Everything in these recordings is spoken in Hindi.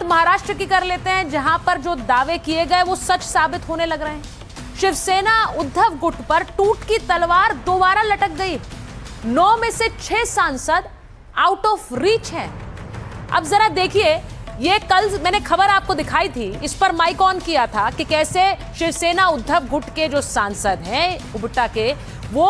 बात महाराष्ट्र की कर लेते हैं, जहां पर जो दावे किए गए वो सच साबित होने लग रहे हैं। शिवसेना उद्धव गुट पर टूट की तलवार दोबारा लटक गई। 9 में से 6 सांसद आउट ऑफ रीच हैं। अब जरा देखिए, ये कल मैंने खबर आपको दिखाई थी, इस पर माइक ऑन किया था कि कैसे शिवसेना उद्धव गुट के जो सांसद हैं उबट्टा के, वो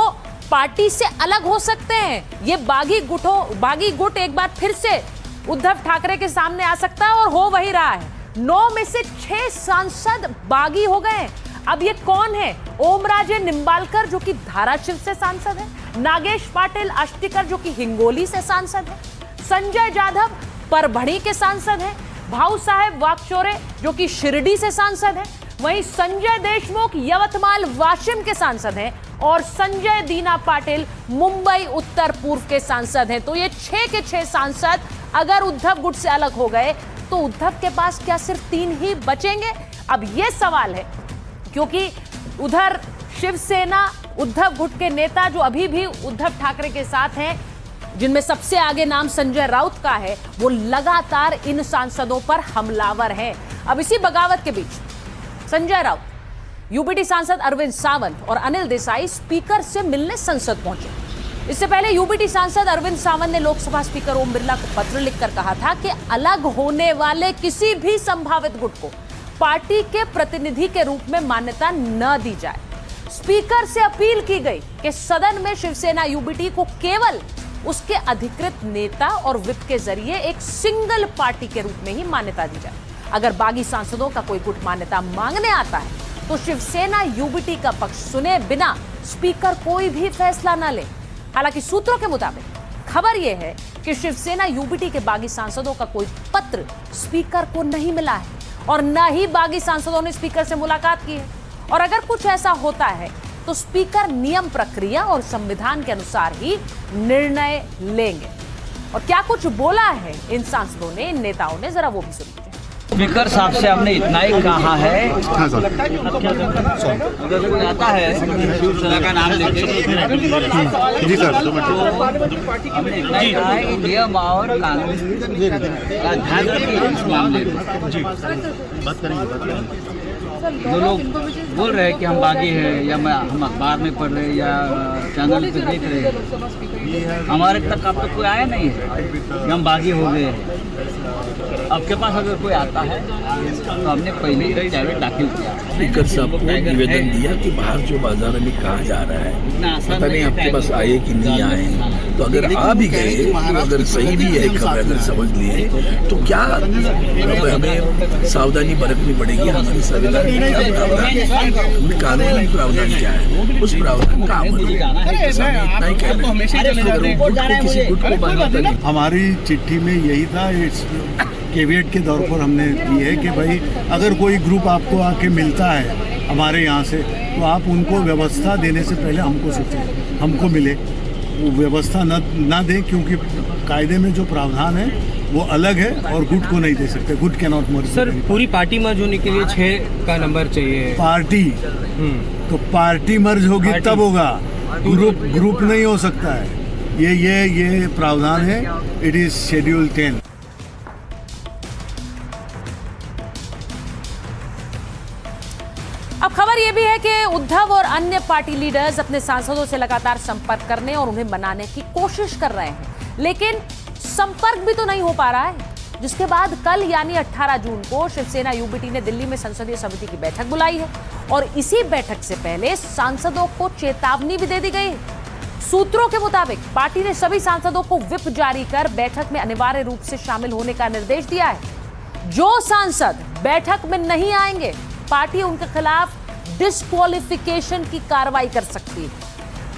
पार्टी से अलग हो सकते हैं। ये बागी गुट एक बार फिर से उद्धव ठाकरे के सामने आ सकता है और हो वही रहा है। 9 में से 6 सांसद बागी हो गए। अब ये कौन है? ओमराजे निंबालकर जो कि धाराशिव से सांसद है, नागेश पाटिल अष्टिकर जो कि हिंगोली से सांसद है, संजय जाधव परभणी के सांसद हैं, भाऊ साहेब वाकचौरे जो कि शिरडी से सांसद हैं, वहीं संजय देशमुख यवतमाल वाशिम के सांसद हैं और संजय दीना पाटिल मुंबई उत्तर पूर्व के सांसद हैं। तो ये 6 के 6 सांसद अगर उद्धव गुट से अलग हो गए तो उद्धव के पास क्या सिर्फ 3 ही बचेंगे? अब ये सवाल है, क्योंकि उधर शिवसेना उद्धव गुट के नेता जो अभी भी उद्धव ठाकरे के साथ हैं, जिनमें सबसे आगे नाम संजय राउत का है, वो लगातार इन सांसदों पर हमलावर हैं। अब इसी बगावत के बीच संजय राउत, यूबीटी सांसद अरविंद सावंत और अनिल देसाई स्पीकर से मिलने संसद पहुंचे। इससे पहले यूबीटी सांसद अरविंद सावंत ने लोकसभा स्पीकर ओम बिरला को पत्र लिखकर कहा था कि अलग होने वाले किसी भी संभावित गुट को पार्टी के प्रतिनिधि के रूप में मान्यता न दी जाए। स्पीकर से अपील की गई कि सदन में शिवसेना यूबीटी को केवल उसके अधिकृत नेता और विप के जरिए एक सिंगल पार्टी के रूप में ही मान्यता दी जाए। अगर बागी सांसदों का कोई गुट मान्यता मांगने आता है तो शिवसेना यूबीटी का पक्ष सुने बिना स्पीकर कोई भी फैसला न ले। हालांकि सूत्रों के मुताबिक खबर यह है कि शिवसेना यूबीटी के बागी सांसदों का कोई पत्र स्पीकर को नहीं मिला है और न ही बागी सांसदों ने स्पीकर से मुलाकात की है। और अगर कुछ ऐसा होता है तो स्पीकर नियम प्रक्रिया और संविधान के अनुसार ही निर्णय लेंगे। और क्या कुछ बोला है इन सांसदों ने, इन नेताओं ने, जरा वो भी सुनिए। स्पीकर साहब से हमने इतना ही कहा है, अगर कोई आता है शिवसेना का नाम लेके, जी सर, हमने इतना ही कहा है कि नियम और कानून का ध्यान रखिए इस मामले में। जी बात करेंगे। जो लोग बोल रहे हैं कि हम बागी हैं या हम अखबार में पढ़ रहे या चैनल पे देख रहे हैं, हमारे तक अब तक कोई आया नहीं है कि हम बागी हो गए हैं। आपके पास अगर कोई आता है तो हमने पहले ही डायरेक्ट दाखिल किया। स्पीकर साहब को निवेदन दिया कि बाहर जो बाजार में कहा जा रहा है, पता नहीं आपके पास आए कि नहीं आए, तो अगर आ भी गए तो अगर सही भी है खबर, अगर समझ लिए तो क्या हमें सावधानी बरतनी पड़ेगी। हमारी संविधान में क्या प्रावधान, कानूनी प्रावधान क्या है, उस प्रावधान का अमल इतना ही कहना। हमारी चिट्ठी में यही था, इस कैविएट के दौर पर हमने की है कि भाई अगर कोई ग्रुप आपको आके मिलता है हमारे यहाँ से तो आप उनको व्यवस्था देने से पहले हमको सोचें, हमको मिले, वो व्यवस्था ना दें, क्योंकि कायदे में जो प्रावधान है वो अलग है और गुट को नहीं दे सकते। गुट कैन नॉट मर्ज। सर, पूरी पार्टी मर्ज होने के लिए 6 का नंबर चाहिए। पार्टी तो पार्टी मर्ज होगी तब होगा, ग्रुप नहीं हो सकता है। ये प्रावधान है, इट इज शेड्यूल 10। अब खबर यह भी है कि उद्धव और अन्य पार्टी लीडर्स अपने सांसदों से लगातार संपर्क करने और उन्हें मनाने की कोशिश कर रहे हैं, लेकिन संपर्क भी तो नहीं हो पा रहा है। जिसके बाद कल यानी 18 जून को शिवसेना यूबीटी ने दिल्ली में संसदीय समिति की बैठक बुलाई है और इसी बैठक से पहले सांसदों को चेतावनी भी दे दी गई है। सूत्रों के मुताबिक पार्टी ने सभी सांसदों को व्हिप जारी कर बैठक में अनिवार्य रूप से शामिल होने का निर्देश दिया है। जो सांसद बैठक में नहीं आएंगे, पार्टी उनके खिलाफ डिस्क्वालिफिकेशन की कार्रवाई कर सकती है।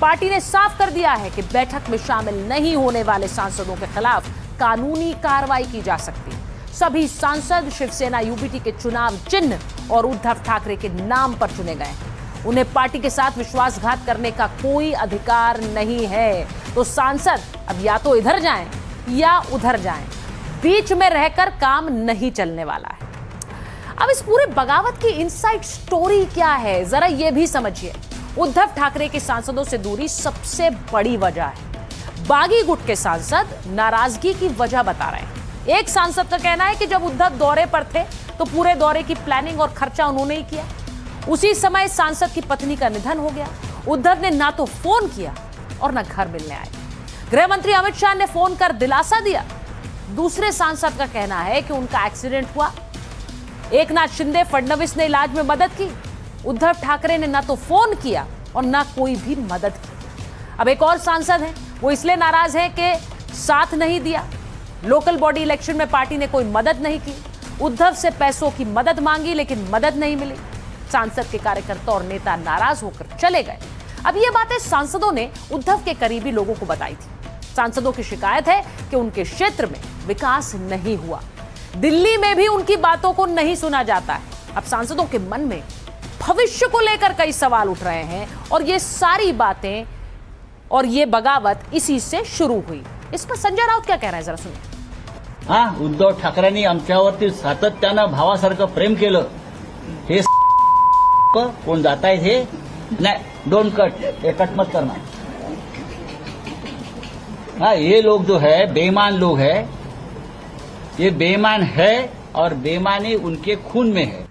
पार्टी ने साफ कर दिया है कि बैठक में शामिल नहीं होने वाले सांसदों के खिलाफ कानूनी कार्रवाई की जा सकती है। सभी सांसद शिवसेना यूबीटी के चुनाव चिन्ह और उद्धव ठाकरे के नाम पर चुने गए हैं। उन्हें पार्टी के साथ विश्वासघात करने का कोई अधिकार नहीं है। तो सांसद अब या तो इधर जाएं या उधर जाएं, बीच में रहकर काम नहीं चलने वाला है। अब इस पूरे बगावत की इनसाइड स्टोरी क्या है, जरा ये भी समझिए। उद्धव ठाकरे के सांसदों से दूरी सबसे बड़ी वजह है। बागी गुट के सांसद नाराजगी की वजह बता रहे हैं। एक सांसद का कहना है कि जब उद्धव दौरे पर थे तो पूरे दौरे की प्लानिंग और खर्चा उन्होंने ही किया। उसी समय सांसद की पत्नी का निधन हो गया। उद्धव ने ना तो फोन किया और ना घर मिलने आए। गृह मंत्री अमित शाह ने फोन कर दिलासा दिया। दूसरे सांसद का कहना है कि उनका एक्सीडेंट हुआ। एकनाथ शिंदे, फडणवीस ने इलाज में मदद की। उद्धव ठाकरे ने ना तो फोन किया और ना कोई भी मदद की। अब एक और सांसद हैं, वो इसलिए नाराज हैं कि साथ नहीं दिया। लोकल बॉडी इलेक्शन में पार्टी ने कोई मदद नहीं की। उद्धव से पैसों की मदद मांगी लेकिन मदद नहीं मिली। सांसद के कार्यकर्ता और नेता नाराज होकर चले गए। अब ये बातें सांसदों ने उद्धव के करीबी लोगों को बताई थी। सांसदों की शिकायत है कि उनके क्षेत्र में विकास नहीं हुआ। दिल्ली में भी उनकी बातों को नहीं सुना जाता है। अब सांसदों के मन में भविष्य को लेकर कई सवाल उठ रहे हैं और ये सारी बातें और ये बगावत इसी से शुरू हुई। इस पर संजय राउत क्या कह रहे हैं, जरा सुनिए। उद्धव ठाकरेंनी आमच्यावरती सातत्यानं भावासारखं प्रेम केलं। हे कोण जात आहे हे नाही, डोंट कट, हे कट मत करना। ये लोग जो है बेईमान लोग है, ये बेईमान है और बेईमानी उनके खून में है।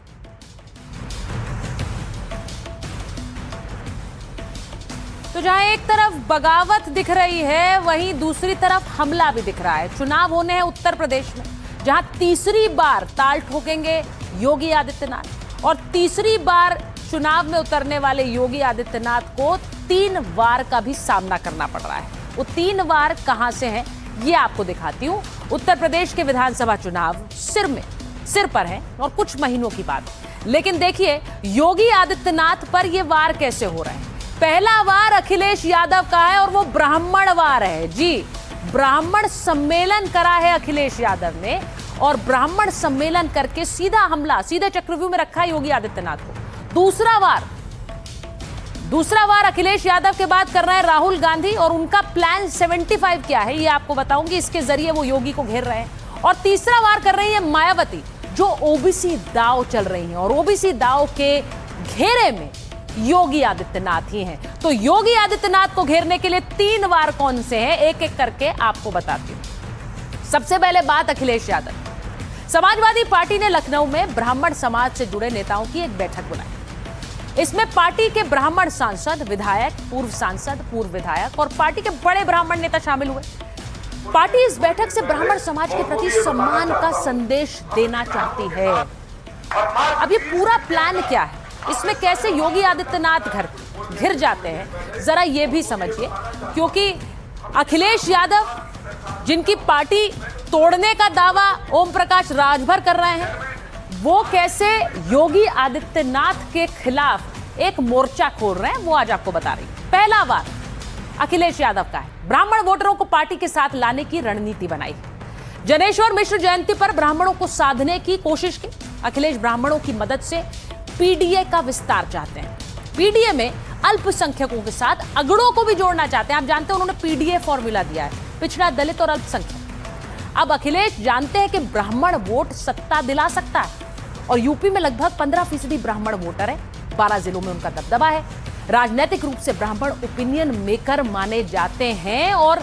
तो जहां एक तरफ बगावत दिख रही है, वहीं दूसरी तरफ हमला भी दिख रहा है। चुनाव होने हैं उत्तर प्रदेश में, जहां तीसरी बार ताल ठोकेंगे योगी आदित्यनाथ। और तीसरी बार चुनाव में उतरने वाले योगी आदित्यनाथ को 3 वार का भी सामना करना पड़ रहा है। वो 3 वार कहां से हैं, ये आपको दिखाती हूं। उत्तर प्रदेश के विधानसभा चुनाव सिर पर है और कुछ महीनों की बात है। लेकिन देखिए योगी आदित्यनाथ पर ये वार कैसे हो रहे हैं। पहला वार अखिलेश यादव का है और वो ब्राह्मण वार है। जी, ब्राह्मण सम्मेलन करा है अखिलेश यादव ने और ब्राह्मण सम्मेलन करके सीधा हमला, सीधे चक्रव्यूह में रखा है योगी आदित्यनाथ को। दूसरा वार अखिलेश यादव के बाद कर रहे हैं राहुल गांधी और उनका प्लान 75 क्या है ये आपको बताऊंगी। इसके जरिए वो योगी को घेर रहे हैं। और तीसरा वार कर रही है मायावती, जो ओबीसी दाव चल रही है और ओबीसी दाव के घेरे में योगी आदित्यनाथ ही हैं। तो योगी आदित्यनाथ को घेरने के लिए 3 वार कौन से हैं, एक एक करके आपको बताती हूं। सबसे पहले बात अखिलेश यादव। समाजवादी पार्टी ने लखनऊ में ब्राह्मण समाज से जुड़े नेताओं की एक बैठक बुलाई। इसमें पार्टी के ब्राह्मण सांसद, विधायक, पूर्व सांसद, पूर्व विधायक और पार्टी के बड़े ब्राह्मण नेता शामिल हुए। पार्टी इस बैठक से ब्राह्मण समाज के प्रति सम्मान का संदेश देना चाहती है। अब ये पूरा प्लान क्या है, इसमें कैसे योगी आदित्यनाथ घिर जाते हैं, जरा ये भी समझिए। क्योंकि अखिलेश यादव, जिनकी पार्टी तोड़ने का दावा ओम प्रकाश राजभर कर रहे हैं, वो कैसे योगी आदित्यनाथ के खिलाफ एक मोर्चा खोल रहे हैं, वो आज आपको बता रही हूं। पहला वार अखिलेश यादव का है। ब्राह्मण वोटरों को पार्टी के साथ लाने की रणनीति बनाई। जनेश्वर मिश्र जयंती पर ब्राह्मणों को साधने की कोशिश की। अखिलेश ब्राह्मणों की मदद से पीडीए का विस्तार चाहते हैं। पीडीए में अल्पसंख्यकों के साथ अगड़ों को भी जोड़ना चाहते हैं। आप जानते हैं उन्होंने पीडीए फॉर्मूला दिया है, पिछड़ा, दलित और अल्पसंख्यक। अब अखिलेश जानते हैं कि ब्राह्मण वोट सत्ता दिला सकता है और यूपी में लगभग 15% ब्राह्मण वोटर है। 12 जिलों में उनका दबदबा है। राजनीतिक रूप से ब्राह्मण ओपिनियन मेकर माने जाते हैं और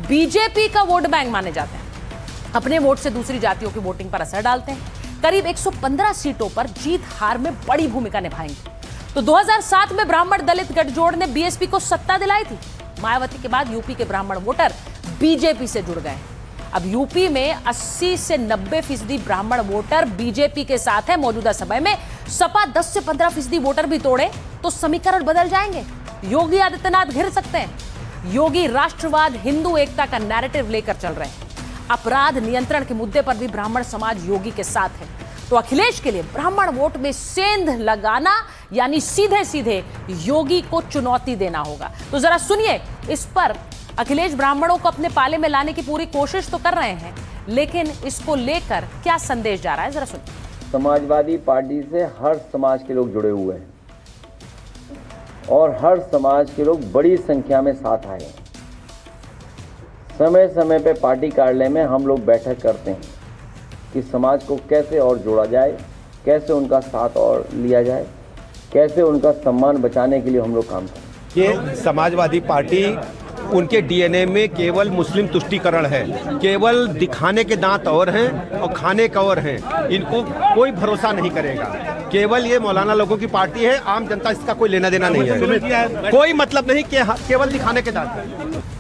बीजेपी का वोट बैंक माने जाते हैं। अपने वोट से दूसरी जातियों की वोटिंग पर असर डालते हैं। करीब 115 सीटों पर जीत हार में बड़ी भूमिका निभाएंगे। तो 2007 में ब्राह्मण दलित गठजोड़ ने बीएसपी को सत्ता दिलाई थी। मायावती के बाद यूपी के ब्राह्मण वोटर बीजेपी से जुड़ गए। अब यूपी में 80 से 90% ब्राह्मण वोटर बीजेपी के साथ है। मौजूदा समय में सपा 10 से 15% वोटर भी तोड़े तो समीकरण बदल जाएंगे। योगी आदित्यनाथ घिर सकते हैं। योगी राष्ट्रवाद, हिंदू एकता का नैरेटिव लेकर चल रहे हैं। अपराध नियंत्रण के मुद्दे पर भी ब्राह्मण समाज योगी के साथ है। तो अखिलेश के लिए ब्राह्मण वोट में सेंध लगाना यानी सीधे सीधे योगी को चुनौती देना होगा। तो जरा सुनिए इस पर। अखिलेश ब्राह्मणों को अपने पाले में लाने की पूरी कोशिश तो कर रहे हैं, लेकिन इसको लेकर क्या संदेश जा रहा है, जरा सुनिए। समाजवादी पार्टी से हर समाज के लोग जुड़े हुए हैं और हर समाज के लोग बड़ी संख्या में साथ आए हैं। समय समय पे पार्टी कार्यालय में हम लोग बैठक करते हैं कि समाज को कैसे और जोड़ा जाए, कैसे उनका साथ और लिया जाए, कैसे उनका सम्मान बचाने के लिए हम लोग काम करें। ये समाजवादी पार्टी उनके डीएनए में केवल मुस्लिम तुष्टीकरण है, केवल दिखाने के दांत और हैं और खाने का और हैं। इनको कोई भरोसा नहीं करेगा। केवल ये मौलाना लोगों की पार्टी है, आम जनता इसका कोई लेना देना नहीं है, कोई मतलब नहीं, केवल दिखाने के दांत है।